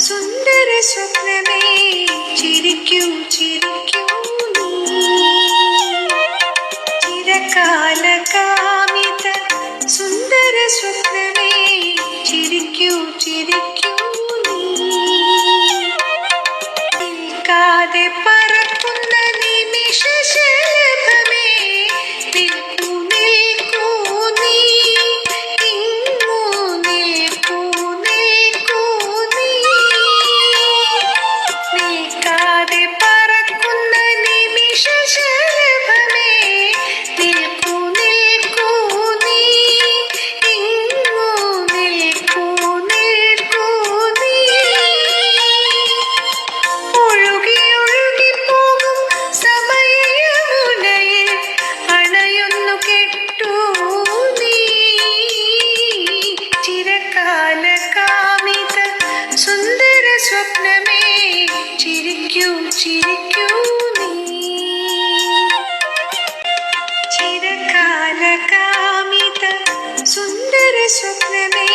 സുന്ദര സ്വപ്നമേ ചിരിക്കൂ ചിരിക്കൂ ചിരകാല കാമിത സുന്ദര സ്വപ്നമേ ചിരിക്കൂ ചിരിക്കൂ നിൽക്കാതെ പറക്കുന്ന നിമിഷ ശലഭമേ നിൽക്കൂ നിൽക്കൂ നീ ഇങ്ങു നിൽക്കൂ നിൽക്കൂ നീ നിൽക്കാതെ പറക്കുന്ന നിമിഷ ശലഭമേ നിൽക്കൂ നിൽക്കൂ നീ ഇങ്ങു നിൽക്കൂ നിൽക്കൂ നീ ഒഴുകി ഒഴുകി പോകും സമയമുനയിൽ അണയുന്നു കെട്ടു നീ ചിരകാല കാമിത സുന്ദര സ്വപ്നമേ ചിരിക്കൂ ചിരിക്കൂ നീ ചിരകാല കാമിത സുന്ദര സ്വപ്നമേ